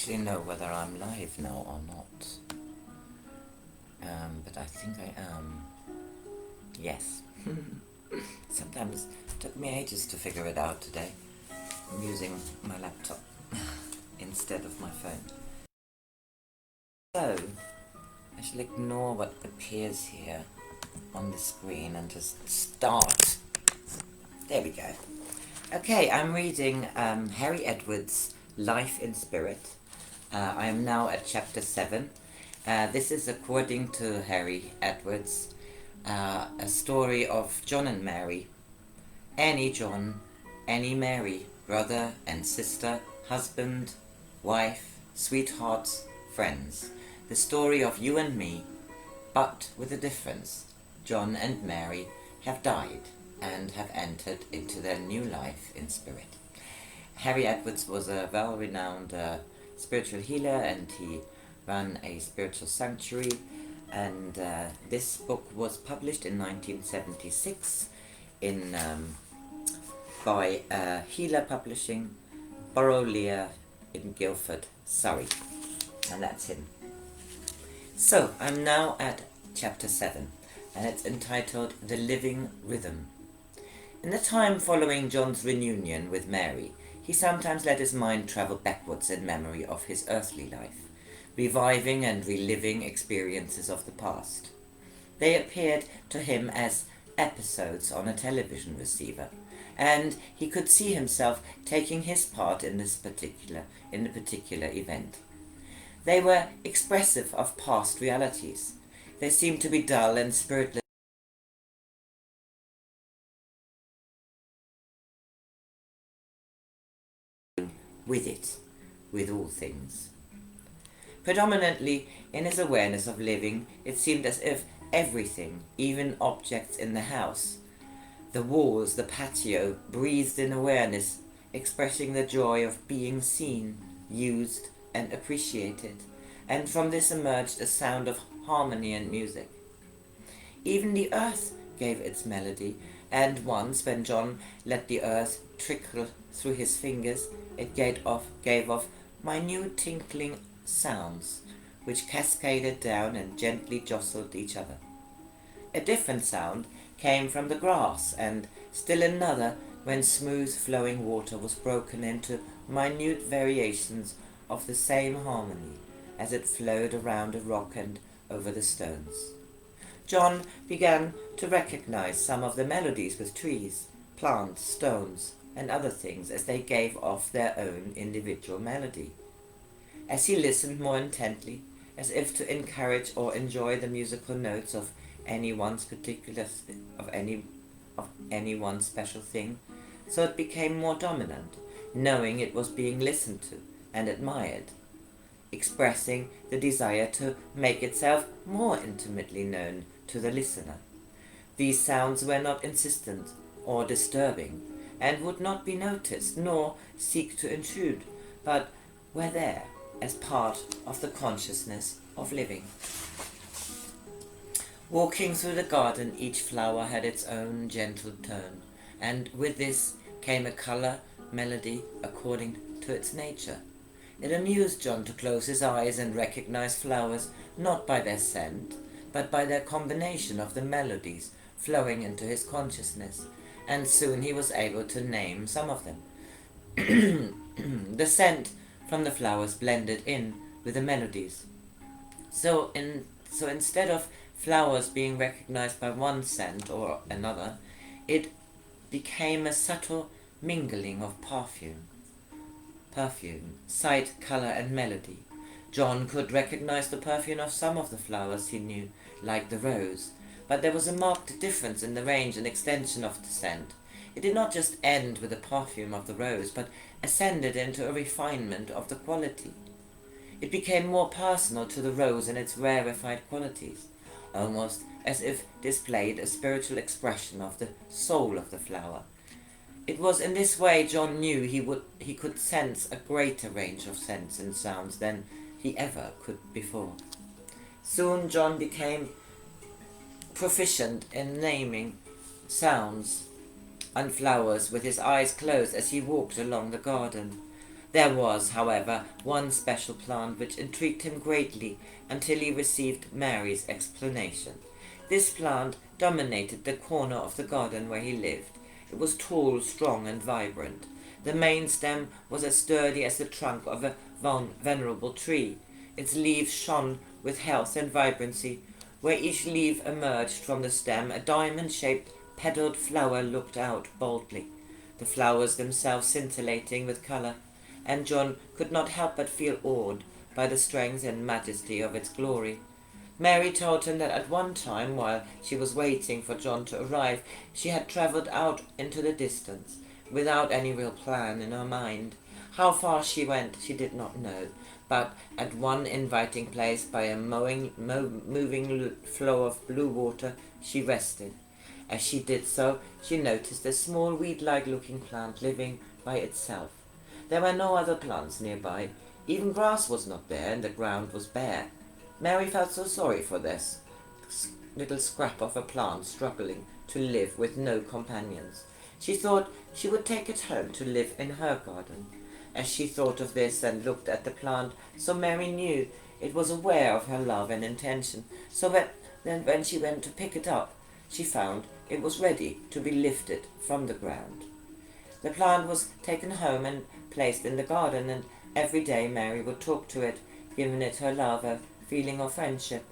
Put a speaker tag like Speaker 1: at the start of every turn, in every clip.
Speaker 1: actually know whether I'm live now or not. But I think I am. Yes. Sometimes it took me ages to figure it out today. I'm using my laptop instead of my phone. So, I shall ignore what appears here on the screen and just start. There we go. Okay, I'm reading Harry Edwards' Life in Spirit. I am now at chapter 7. This is, according to Harry Edwards, a story of John and Mary. Any John, any Mary, brother and sister, husband, wife, sweethearts, friends. The story of you and me, but with a difference. John and Mary have died and have entered into their new life in spirit. Harry Edwards was a well-renowned spiritual healer, and he ran a spiritual sanctuary, and this book was published in 1976 by Healer Publishing, Borrowlear in Guildford, Surrey, and that's him. So I'm now at chapter 7, and it's entitled The Living Rhythm. In the time following John's reunion with Mary, he sometimes let his mind travel backwards in memory of his earthly life, reviving and reliving experiences of the past. They appeared to him as episodes on a television receiver, and he could see himself taking his part in the particular event. They were expressive of past realities. They seemed to be dull and spiritless with all things. Predominantly in his awareness of living, it seemed as if everything, even objects in the house, the walls, the patio, breathed in awareness, expressing the joy of being seen, used, and appreciated, and from this emerged a sound of harmony and music. Even the earth gave its melody, and once when John let the earth trickle through his fingers, it gave off minute tinkling sounds, which cascaded down and gently jostled each other. A different sound came from the grass, and still another when smooth flowing water was broken into minute variations of the same harmony as it flowed around a rock and over the stones. John began to recognize some of the melodies with trees, plants, stones, and other things as they gave off their own individual melody. As he listened more intently, as if to encourage or enjoy the musical notes of any one special thing, so it became more dominant, knowing it was being listened to and admired, expressing the desire to make itself more intimately known to the listener. These sounds were not insistent or disturbing, and would not be noticed nor seek to intrude, but were there as part of the consciousness of living. Walking through the garden, each flower had its own gentle tone, and with this came a colour, melody, according to its nature. It amused John to close his eyes and recognize flowers not by their scent, but by their combination of the melodies flowing into his consciousness, and soon he was able to name some of them. The scent from the flowers blended in with the melodies. So instead of flowers being recognized by one scent or another, it became a subtle mingling of perfume, sight, color, and melody. John could recognize the perfume of some of the flowers he knew, like the rose, but there was a marked difference in the range and extension of the scent. It did not just end with the perfume of the rose, but ascended into a refinement of the quality. It became more personal to the rose in its rarefied qualities, almost as if displayed a spiritual expression of the soul of the flower. It was in this way John knew he could sense a greater range of scents and sounds than he ever could before. Soon John became proficient in naming sounds and flowers with his eyes closed as he walked along the garden. There was, however, one special plant which intrigued him greatly until he received Mary's explanation. This plant dominated the corner of the garden where he lived. It was tall, strong, and vibrant. The main stem was as sturdy as the trunk of a venerable tree. Its leaves shone with health and vibrancy. Where each leaf emerged from the stem, a diamond-shaped petalled flower looked out boldly, the flowers themselves scintillating with colour, and John could not help but feel awed by the strength and majesty of its glory. Mary told him that at one time, while she was waiting for John to arrive, she had travelled out into the distance, without any real plan in her mind. How far she went she did not know, but at one inviting place by a moving flow of blue water she rested. As she did so, she noticed a small weed-like looking plant living by itself. There were no other plants nearby. Even grass was not there, and the ground was bare. Mary felt so sorry for this little scrap of a plant struggling to live with no companions. She thought she would take it home to live in her garden. As she thought of this and looked at the plant, so Mary knew it was aware of her love and intention, so that then when she went to pick it up, she found it was ready to be lifted from the ground. The plant was taken home and placed in the garden, and every day Mary would talk to it, giving it her love, a feeling of friendship.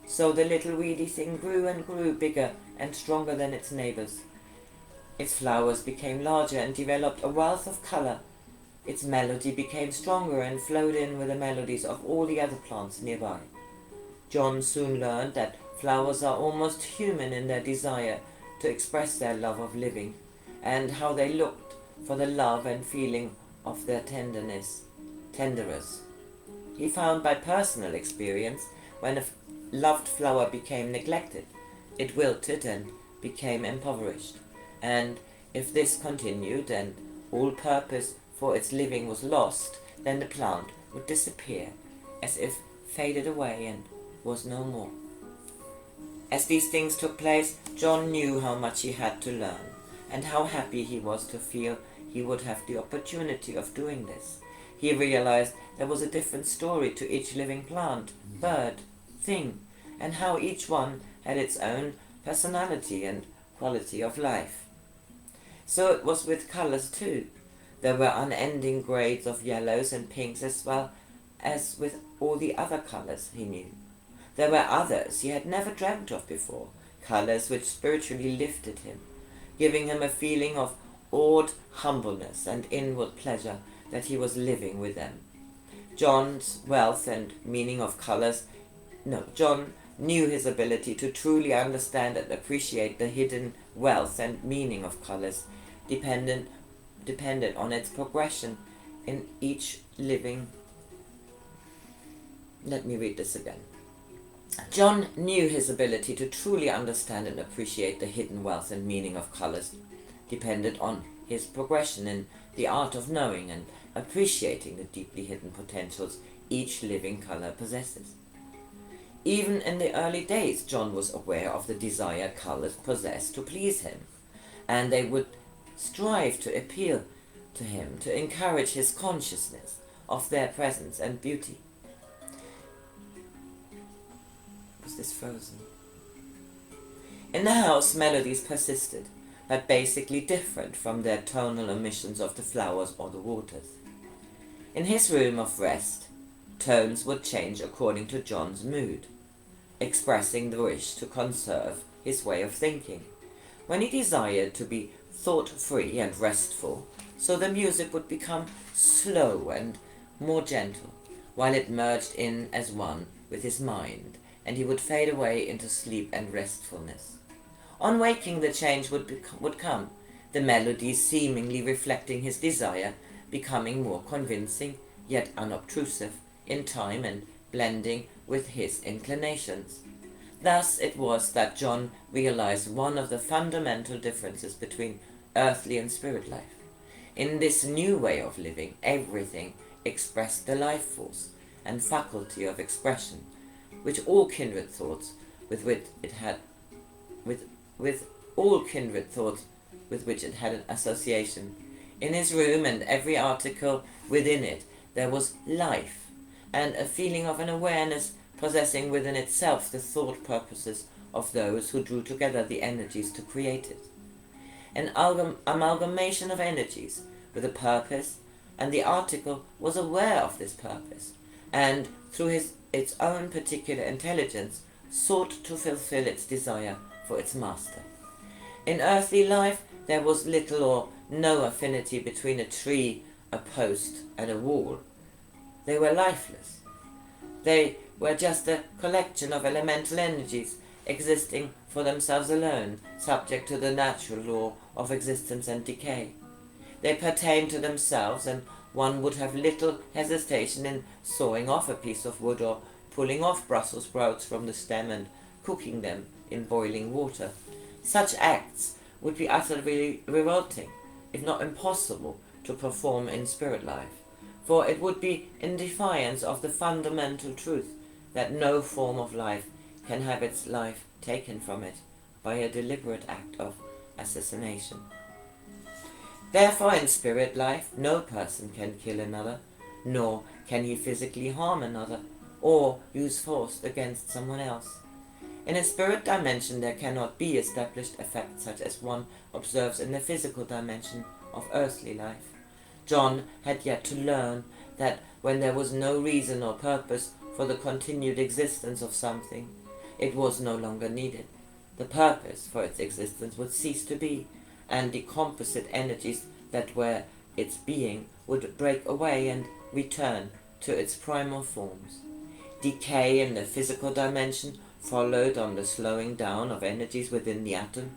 Speaker 1: So the little weedy thing grew and grew, bigger and stronger than its neighbours. Its flowers became larger and developed a wealth of colour. Its melody became stronger and flowed in with the melodies of all the other plants nearby. John soon learned that flowers are almost human in their desire to express their love of living, and how they looked for the love and feeling of their tenderers. He found by personal experience, when a loved flower became neglected, it wilted and became impoverished, and if this continued and all purpose for its living was lost, then the plant would disappear, as if faded away and was no more. As these things took place, John knew how much he had to learn, and how happy he was to feel he would have the opportunity of doing this. He realized there was a different story to each living plant, bird, thing, and how each one had its own personality and quality of life. So it was with colors too. There were unending grades of yellows and pinks, as well as with all the other colors he knew. There were others he had never dreamt of before, colors which spiritually lifted him, giving him a feeling of awed humbleness and inward pleasure that he was living with them. John knew his ability to truly understand and appreciate the hidden wealth and meaning of colors, dependent on its progression in each living. Let me read this again. John knew his ability to truly understand and appreciate the hidden wealth and meaning of colors depended on his progression in the art of knowing and appreciating the deeply hidden potentials each living color possesses. Even in the early days, John was aware of the desire colors possessed to please him, and they would strive to appeal to him, to encourage his consciousness of their presence and beauty. Was this frozen? In the house, melodies persisted, but basically different from their tonal emissions of the flowers or the waters. In his room of rest, tones would change according to John's mood, expressing the wish to conserve his way of thinking. When he desired to be thought-free and restful, so the music would become slow and more gentle, while it merged in as one with his mind, and he would fade away into sleep and restfulness. On waking, the change would come, the melodies seemingly reflecting his desire, becoming more convincing, yet unobtrusive, in time and blending with his inclinations. Thus it was that John realized one of the fundamental differences between earthly and spirit life. In this new way of living, everything expressed the life force and faculty of expression, which all kindred thoughts with which it had an association. In his room and every article within it, there was life, and a feeling of an awareness possessing within itself the thought purposes of those who drew together the energies to create it. An amalgamation of energies with a purpose, and the article was aware of this purpose, and through its own particular intelligence sought to fulfill its desire for its master. In earthly life there was little or no affinity between a tree, a post, and a wall. They were lifeless. They were just a collection of elemental energies existing for themselves alone, subject to the natural law of existence and decay. They pertain to themselves, and one would have little hesitation in sawing off a piece of wood or pulling off Brussels sprouts from the stem and cooking them in boiling water. Such acts would be utterly revolting, if not impossible, to perform in spirit life, for it would be in defiance of the fundamental truth that no form of life can have its life taken from it by a deliberate act of assassination. Therefore, in spirit life, no person can kill another, nor can he physically harm another, or use force against someone else. In a spirit dimension there cannot be established effects such as one observes in the physical dimension of earthly life. John had yet to learn that when there was no reason or purpose for the continued existence of something, it was no longer needed. The purpose for its existence would cease to be, and the composite energies that were its being would break away and return to its primal forms. Decay in the physical dimension followed on the slowing down of energies within the atom.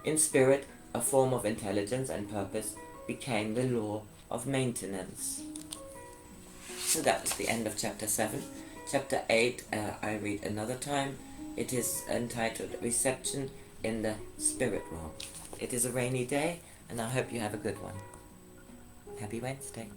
Speaker 1: In spirit, a form of intelligence and purpose became the law of maintenance. So that was the end of chapter 7. Chapter 8 I read another time. It is entitled Reception in the Spirit Realm. It is a rainy day, and I hope you have a good one. Happy Wednesday.